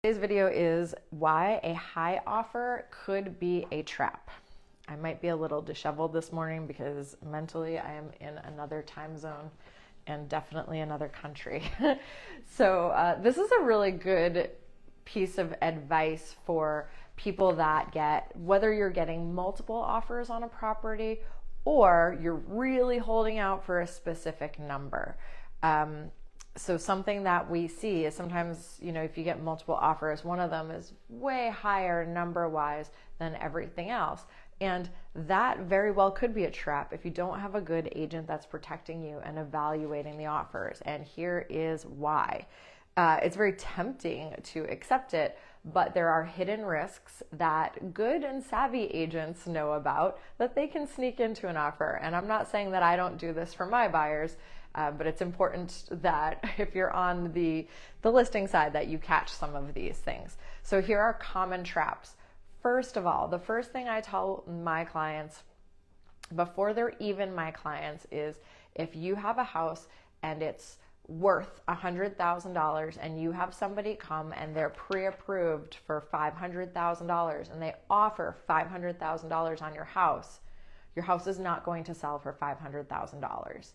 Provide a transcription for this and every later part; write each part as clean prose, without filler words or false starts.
Today's video is why a high offer could be a trap. I might be a little disheveled this morning because mentally I am in another time zone and definitely another country. So this is a really good piece of advice for people that whether you're getting multiple offers on a property or you're really holding out for a specific number. So something that we see is sometimes, if you get multiple offers, one of them is way higher number-wise than everything else. And that very well could be a trap if you don't have a good agent that's protecting you and evaluating the offers. And here is why. It's very tempting to accept it, but there are hidden risks that good and savvy agents know about that they can sneak into an offer. And I'm not saying that I don't do this for my buyers, but it's important that if you're on the listing side that you catch some of these things. So here are common traps. First of all, the first thing I tell my clients before they're even my clients is if you have a house and it's worth $100,000 and you have somebody come and they're pre-approved for $500,000 and they offer $500,000 on your house is not going to sell for $500,000.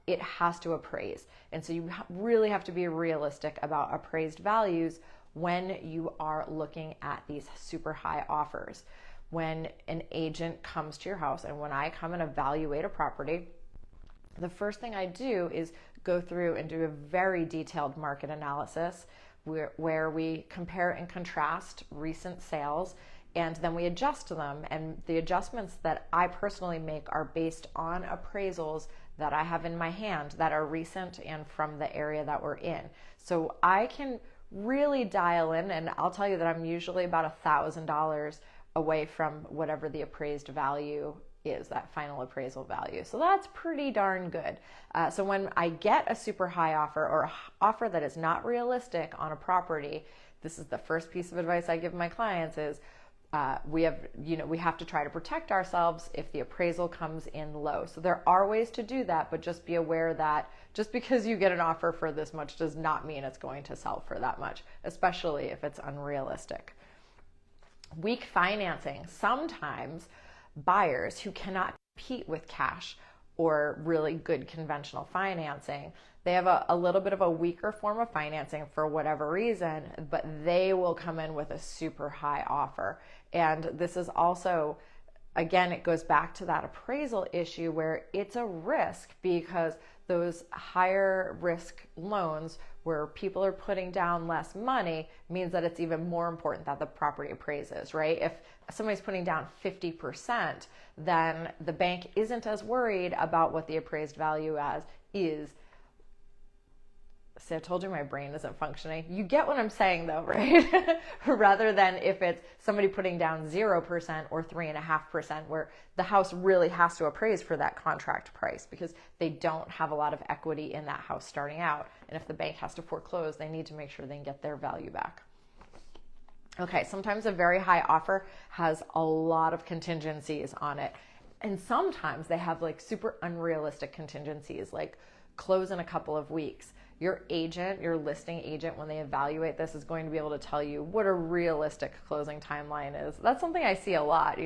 It has to appraise. And so you really have to be realistic about appraised values when you are looking at these super high offers. When an agent comes to your house and when I come and evaluate a property, the first thing I do is go through and do a very detailed market analysis where we compare and contrast recent sales, and then we adjust them. And the adjustments that I personally make are based on appraisals that I have in my hand that are recent and from the area that we're in. So I can really dial in, and I'll tell you that I'm usually about $1,000 away from whatever the appraised value is, that final appraisal value. So that's pretty darn good. So when I get a super high offer or an offer that is not realistic on a property, this is the first piece of advice I give my clients is we have to try to protect ourselves if the appraisal comes in low. So there are ways to do that, but just be aware that just because you get an offer for this much does not mean it's going to sell for that much, especially if it's unrealistic. Weak financing. Sometimes buyers who cannot compete with cash or really good conventional financing, they have a little bit of a weaker form of financing for whatever reason, but they will come in with a super high offer. And this is also, again, it goes back to that appraisal issue where it's a risk because those higher risk loans where people are putting down less money means that it's even more important that the property appraises, right? If somebody's putting down 50%, then the bank isn't as worried about what the appraised value is. See, I told you my brain isn't functioning. You get what I'm saying though, right? Rather than if it's somebody putting down 0% or 3.5%, where the house really has to appraise for that contract price because they don't have a lot of equity in that house starting out. And if the bank has to foreclose, they need to make sure they can get their value back. Okay, sometimes a very high offer has a lot of contingencies on it. And sometimes they have like super unrealistic contingencies, like close in a couple of weeks. Your agent, your listing agent, when they evaluate this, is going to be able to tell you what a realistic closing timeline is. That's something I see a lot,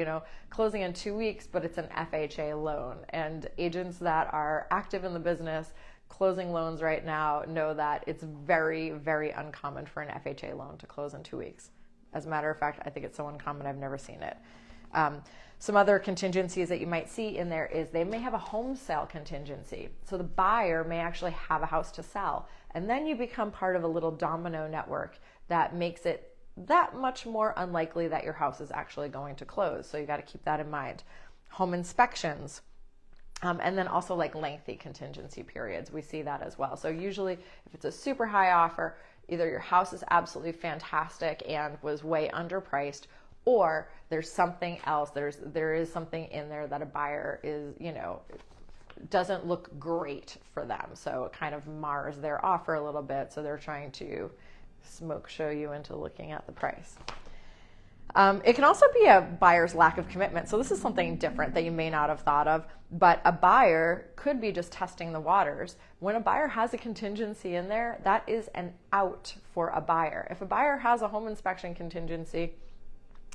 closing in 2 weeks, but it's an FHA loan. And agents that are active in the business, closing loans right now, know that it's very, very uncommon for an FHA loan to close in 2 weeks. As a matter of fact, I think it's so uncommon I've never seen it. Some other contingencies that you might see in there is they may have a home sale contingency. So the buyer may actually have a house to sell. And then you become part of a little domino network that makes it that much more unlikely that your house is actually going to close. So you got to keep that in mind. Home inspections. And then also like lengthy contingency periods. We see that as well. So usually if it's a super high offer, either your house is absolutely fantastic and was way underpriced, or there's something else. There is something in there that a buyer is, doesn't look great for them. So it kind of mars their offer a little bit. So they're trying to smoke show you into looking at the price. It can also be a buyer's lack of commitment. So this is something different that you may not have thought of, but a buyer could be just testing the waters. When a buyer has a contingency in there, that is an out for a buyer. If a buyer has a home inspection contingency,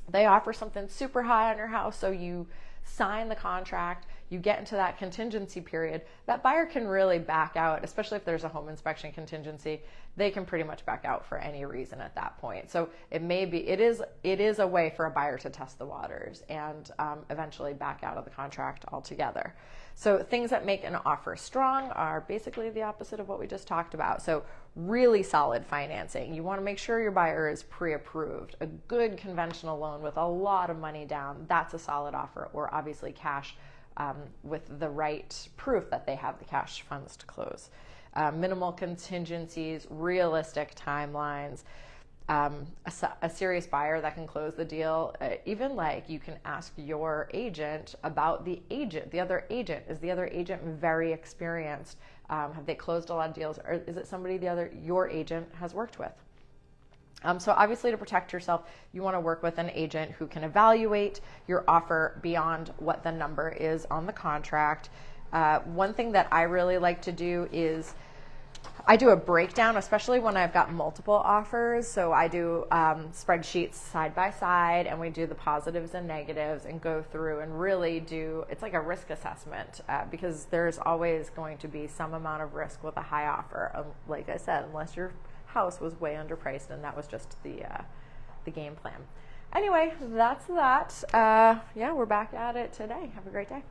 they offer something super high on your house, so you sign the contract, you get into that contingency period, that buyer can really back out, especially if there's a home inspection contingency. They can pretty much back out for any reason at that point. So it is a way for a buyer to test the waters and eventually back out of the contract altogether. So things that make an offer strong are basically the opposite of what we just talked about. So really solid financing. You want to make sure your buyer is pre-approved. A good conventional loan with a lot of money down, that's a solid offer, or obviously cash with the right proof that they have the cash funds to close. Minimal contingencies, realistic timelines, a serious buyer that can close the deal. Even like you can ask your agent about the other agent. Is the other agent very experienced? Have they closed a lot of deals? Or is it somebody your agent has worked with? So obviously, to protect yourself, you want to work with an agent who can evaluate your offer beyond what the number is on the contract. One thing that I really like to do is I do a breakdown, especially when I've got multiple offers. So I do spreadsheets side by side, and we do the positives and negatives and go through and really it's like a risk assessment because there's always going to be some amount of risk with a high offer. Like I said, unless your house was way underpriced and that was just the game plan. Anyway, that's that. Yeah, we're back at it today. Have a great day.